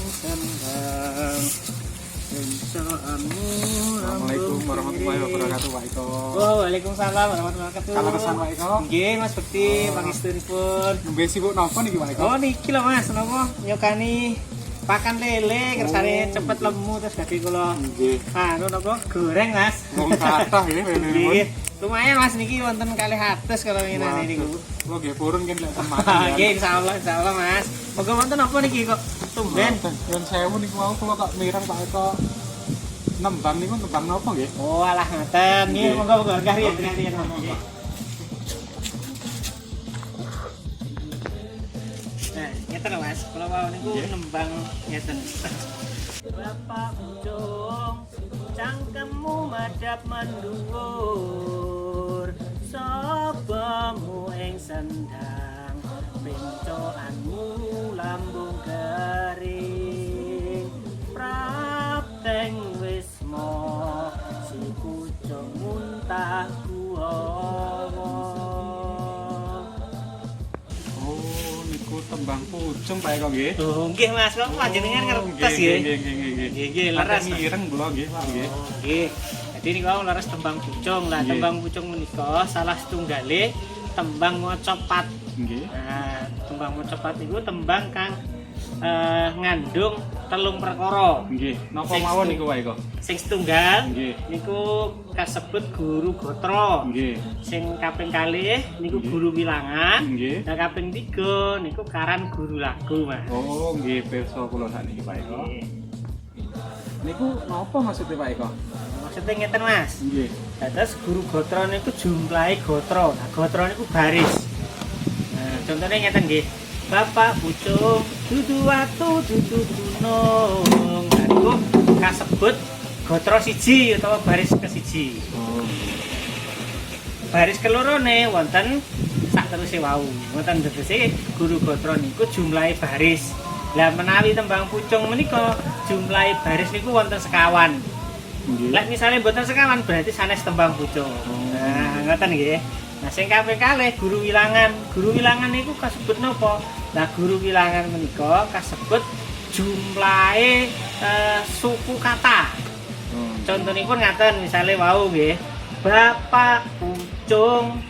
sendang pencoanmu. Assalamualaikum warahmatullahi wabarakatuh, Pak Iko. Oh, waalaikumsalam warahmatullahi wabarakatuh. Kaleresan, Pak Iko. Nggih, Mas Bekti, pangestunipun. Nembe sibuk napa niki, Pak Iko? Oh, niki lho Mas, napa nyukani pakan lele kersane cepet lemu terus dadi kula. Nggih. Anu napa goreng, Mas. Wong kathah nggih Nggih. lele. Lumayan Mas niki wonten 200 kalau ngene niku. Kula nggih purun kan lek teman. Nggih, insyaallah Mas. Moga wonten apa niki kok tumben. Yen sewu niku wau kula tak mireng Pak Iko. Nembang niku nembang napa nggih? Oh, alah ngoten. Nggih, Nggih. monggo riyen riyen. Nah, ngeten lho Mas. Kula wau niku nembang ngeten. Bapak Ujung, cangkemmu madhap mendhuwur, sabamu ing sendang, pencoanmu lambung kering, prapteng wisma, si pucung muntah kuwawa. Oh, niku tembang pucung Pak Iko nggih. Oh, nggih Mas, kok panjenengan ngertos Nggih, nggih. nggih, nggih. Nggih, leres Mas. Mireng kula nggih, Pak nggih. Oh, nggih. Jadi niku wau leres tembang pucung. Lah Nggih. tembang pucung menika salah setunggale tembang maca pat. Nggih. Nah, tembang maca pat niku tembang kang ngandung telung perkara. Nggih. Napa Sing mawon setu- niku Pak Iko? Sing setunggal Nggih. niku kasebut guru gotra. Nggih. Sing kaping kalih niku Nggih. guru wilangan. Nggih. Nah, kaping 3 niku karan guru lagu, Mas. Oh, nggih pirsa kula sakniki Pak Iko. Nggih. Niku napa maksudnya Pak Iko? Maksudnya ngeten Mas. Nggih. Terus guru gotra niku jumlahe gotra. Nah, gotra niku baris. Nah, contohnya ngeten nggih. Bapak pucung dudu watu dudu gunung. Nah, niku kasebut gotra siji utawa baris kesiji. Oh. Baris kelorone wonten sakteruse wau. Wonten tegese guru gotra niku jumlahe baris. Lah menawi tembang pucung menika jumlahe baris niku wonten sekawan. Nggih. Lek misalnya mboten sekawan berarti sanes tembang pucung. Nah, ngoten nggih. Nah, sing kaping kalih guru wilangan. Guru wilangan niku kasebut napa? Nah, guru wilangan menika kasebut jumlahe suku kata. Oh. Contonipun ngaten misale wau nggih. Bapak pucung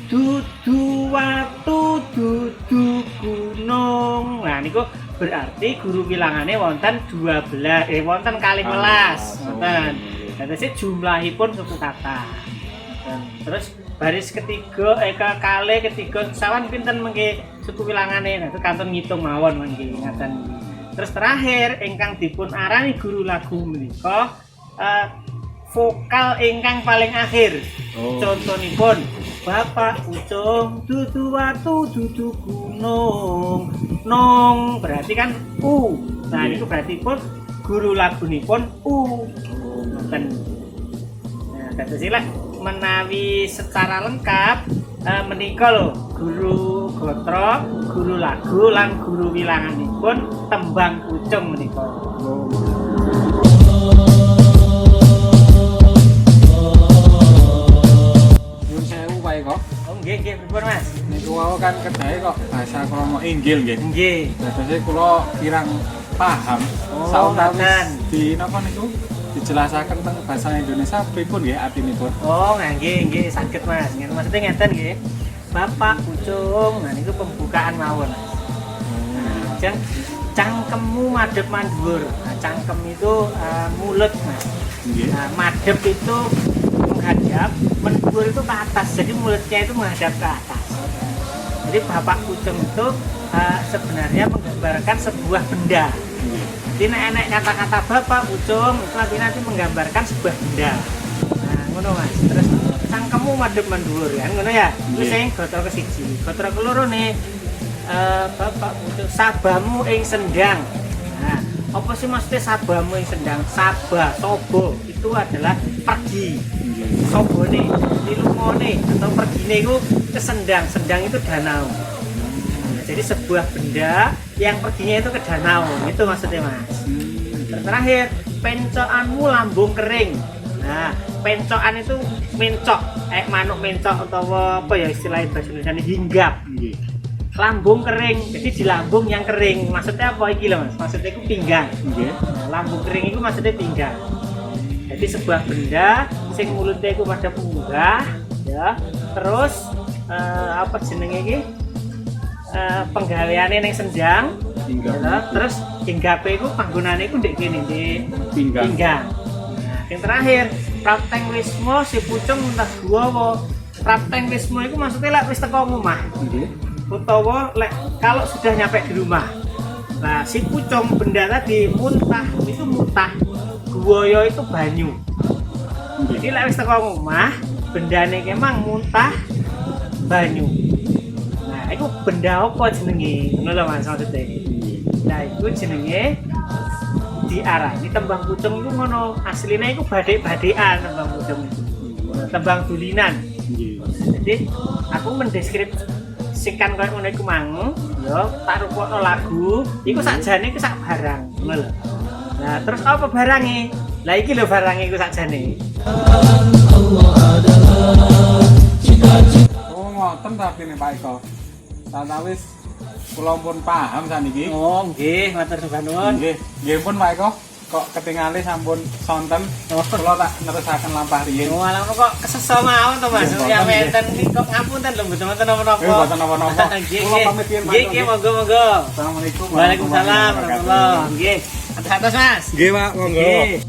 dudu watu dudu gunung. Nah, niku berarti guru wilangane wonten 12 wonten 12 ngoten. Dados jumlahipun suku kata. Dan terus baris ketiga kalih ketiga sawan pinten mengke suku wilangane. Nah, itu kantun ngitung mawon mengke ngaten. Terus terakhir ingkang dipun arani guru lagu menika vokal ingkang paling akhir. Oh. Contonipun Bapak pucung dudu watu dudu gunung. Nong berarti kan u. Nah, niku berarti pun guru lagunipun u. Ngoten. Nah, dados sila menawi secara lengkap menika lho guru gotra, guru lagu lan guru wilanganipun tembang pucung menika. Nyun sewu Pak Iko. Oh nggih nggih pripun Mas? Niku wau kan kedae kok bahasa kromo inggil nggih. Nggih. Dadose kula kirang paham. Oh, Saunawis ngoten. di napa niku dijelasaken teng bahasa Indonesia pripun nggih artinipun? Oh nggih saged Mas. Maksudnya ngeten nggih. Bapak pucung, nah niku pembukaan mawon. Nah, cangkemmu madhep mandhuwur. Nah, cangkem itu mulut Mas. Nggih. Nah, madhep itu menghadap, mendhuwur itu ke atas. Jadi mulutnya itu menghadap ke atas. Jadi bapak pucung itu sebenarnya menggambarkan sebuah benda. Jadi nek kata-kata bapak pucung itu artinya nanti menggambarkan sebuah benda. Nah, ngono Mas. Terus cangkemmu madhep mendhuwur kan ngono ya. Kuwi sing gotra kesiji. Gotra keloro nih bapak pucung sabamu ing sendang. Nah, apa sih maksudnya sabamu ing sendang? Sabah, sobo itu adalah pergi. Sobone, ilmone atau pergine itu ke sendang. Sendang itu danau. Nah, jadi sebuah benda yang perginya itu ke danau. Itu maksudnya Mas. Terakhir, pencoanmu lambung kering. Nah, pencokan itu mencok, manuk mencok atau apa ya istilahnya bahasa Indonesia hinggap. Nggih. lambung kering. Jadi di lambung yang kering. Maksudnya apa iki lho Mas? Maksudnya itu pinggang. Nggih. Nah, lambung kering itu maksudnya pinggang. Jadi sebuah benda sing mulutnya itu pada munggah ya. Terus apa jenenge iki? Penggaweane ning senjang. Ya, terus hinggape iku panggonane iku ndek kene ndek pinggang. Nah, yang terakhir, Prapteng Wisma si pucung entah gua apa. Prapteng Wisma iku maksudnya lek wis teko omah. Nggih. Utawa lek kalau sudah nyampe di rumah. Nah, si pucung benda tadi muntah itu muntah. Guwaya itu banyu. Jadi lek wis teko omah, bendane emang muntah banyu. Nah, itu benda apa jenenge? Ngono lho Mas maksudnya. Nah, itu jenenge diarani tembang pucung itu ngono. Aslinya itu badek-badekan tembang pucung itu. Tembang dulinan. Jadi aku mendeskripsikan kayak ngono iku mang, ya tak rupokno lagu, iku sakjane iku sak barang, ngono lho. Nah, terus apa barangnya? Lah iki lho barangnya iku sakjane. Oh, ngoten tapi nih Pak Eko. Saya wis kula pun paham saniki. Oh, nggih, matur nuwun. Nggih, nggih pun Pak Eko. Kok ketinggalan sampun sonten. Kula tak nerusaken lampah riyin. Oh, alah kok kesesa mawon to Mas. Ya menten iki kok ngapunten lho mboten wonten napa-napa. Mboten napa-napa. Nggih, Kula pamit yen Pak. nggih, monggo-monggo. Assalamualaikum. Waalaikumsalam warahmatullahi. Nggih. Atas-atas Mas. Nggih, Pak, monggo. Nggih.